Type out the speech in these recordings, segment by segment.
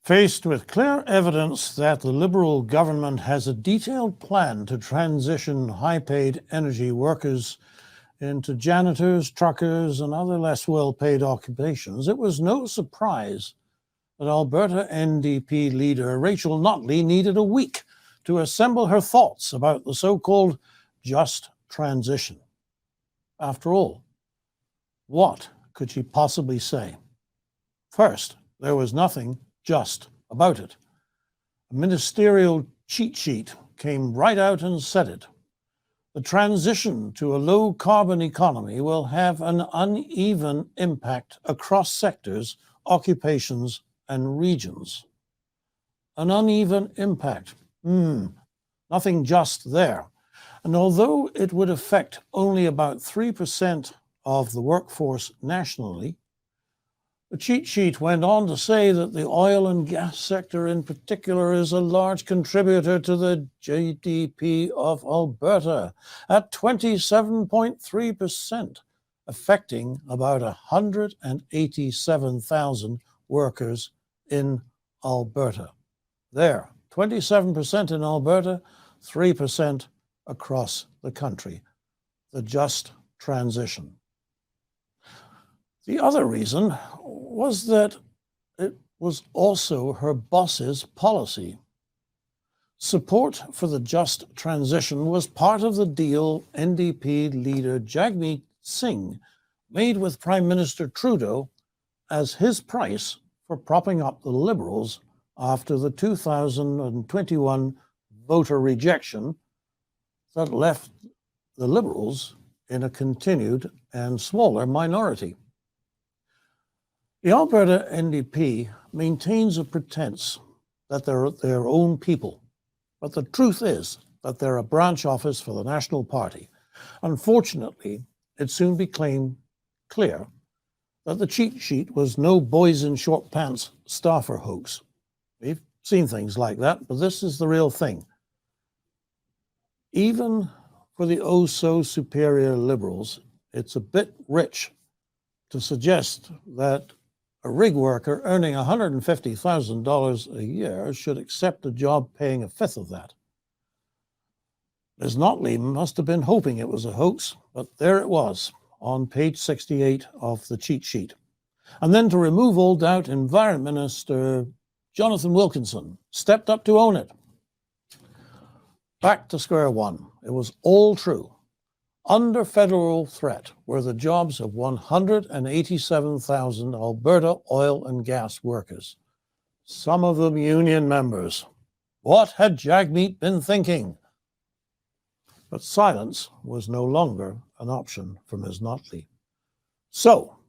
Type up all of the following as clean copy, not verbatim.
Faced with clear evidence that the Liberal government has a detailed plan to transition high-paid energy workers into janitors, truckers, and other less well-paid occupations, it was no surprise that Alberta NDP leader Rachel Notley needed a week to assemble her thoughts about the so-called just transition. After all, what could she possibly say? First, there was nothing just about it. A ministerial cheat sheet came right out and said it. The transition to a low-carbon economy will have an uneven impact across sectors, occupations, and regions. An uneven impact. Nothing just there. And although it would affect only about 3% of the workforce nationally, the cheat sheet went on to say that the oil and gas sector in particular is a large contributor to the GDP of Alberta at 27.3%, affecting about 187,000 workers in Alberta. There, 27% in Alberta, 3% across the country. The just transition. The other reason was that it was also her boss's policy. Support for the just transition was part of the deal NDP leader Jagmeet Singh made with Prime Minister Trudeau as his price for propping up the Liberals after the 2021 voter rejection that left the Liberals in a continued and smaller minority. The Alberta NDP maintains a pretense that they're their own people, but the truth is that they're a branch office for the National Party. Unfortunately, it soon became clear that the cheat sheet was no boys in short pants staffer hoax. We've seen things like that, but this is the real thing. Even for the oh-so-superior Liberals, it's a bit rich to suggest that a rig worker earning $150,000 a year should accept a job paying a fifth of that. Ms. Notley must have been hoping it was a hoax, but there it was on page 68 of the cheat sheet. And then to remove all doubt, Environment Minister Jonathan Wilkinson stepped up to own it. Back to square one. It was all true. Under federal threat were the jobs of 187,000 Alberta oil and gas workers, some of them union members. What had Jagmeet been thinking? But silence was no longer an option for Ms. Notley. So,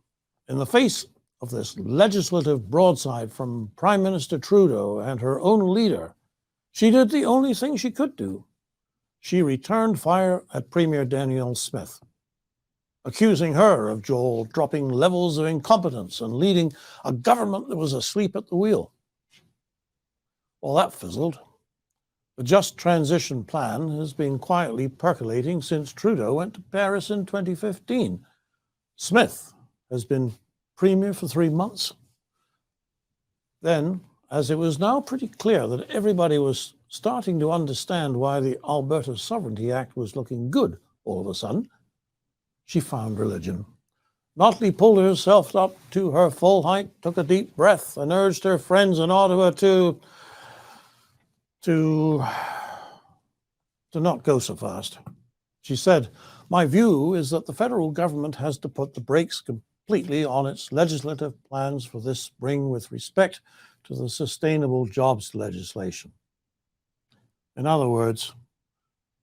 in the face of this legislative broadside from Prime Minister Trudeau and her own leader, she did the only thing she could do. She returned fire at Premier Danielle Smith, accusing her of dropping levels of incompetence and leading a government that was asleep at the wheel. Well, that fizzled. The Just Transition Plan has been quietly percolating since Trudeau went to Paris in 2015. Smith has been Premier for 3 months. Then, as it was now pretty clear that everybody was starting to understand why the Alberta Sovereignty Act was looking good all of a sudden, she found religion. Notley pulled herself up to her full height, took a deep breath, and urged her friends in Ottawa to not go so fast. She said, "My view is that the federal government has to put the brakes completely on its legislative plans for this spring with respect to the sustainable jobs legislation. In other words,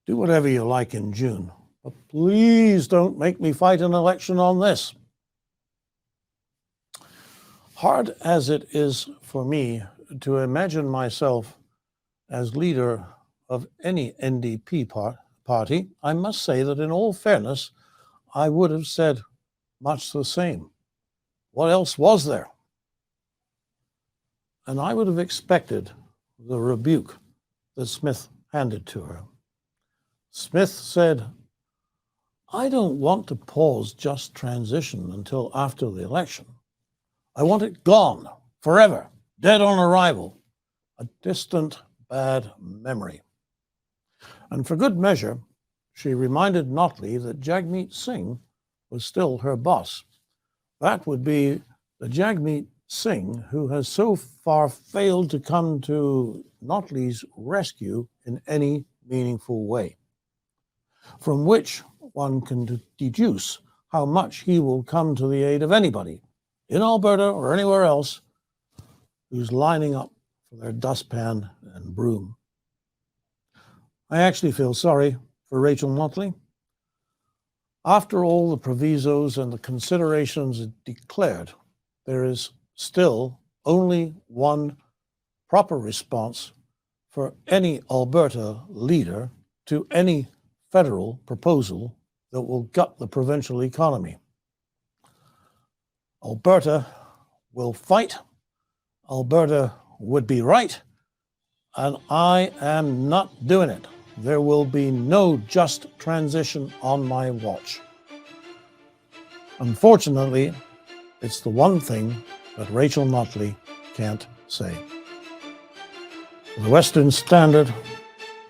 do whatever you like in June, but please don't make me fight an election on this." Hard as it is for me to imagine myself as leader of any NDP party, I must say that in all fairness, I would have said much the same. What else was there? And I would have expected the rebuke that Smith handed to her. Smith said, "I don't want to pause just transition until after the election. I want it gone forever, dead on arrival, a distant bad memory. And for good measure, she reminded Notley that Jagmeet Singh was still her boss. That would be the Jagmeet Singh who has so far failed to come to Notley's rescue in any meaningful way, from which one can deduce how much he will come to the aid of anybody in Alberta or anywhere else who's lining up for their dustpan and broom. I actually feel sorry for Rachel Notley. After all the provisos and the considerations declared, there is still only one proper response for any Alberta leader to any federal proposal that will gut the provincial economy. Alberta will fight. Alberta would be right. And I am not doing it. There will be no just transition on my watch. Unfortunately, it's the one thing that Rachel Notley can't say. For the Western Standard,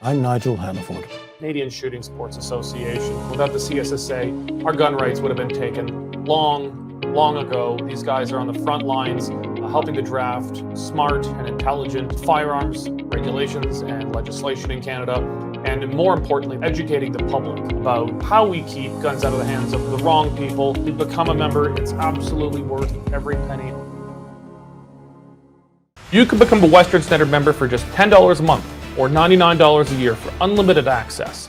I'm Nigel Hannaford. Canadian Shooting Sports Association. Without the CSSA, our gun rights would have been taken long ago. These guys are on the front lines helping to draft smart and intelligent firearms regulations and legislation in Canada, and more importantly, educating the public about how we keep guns out of the hands of the wrong people. To become a member, it's absolutely worth every penny. You can become a Western Standard member for just $10 a month or $99 a year for unlimited access.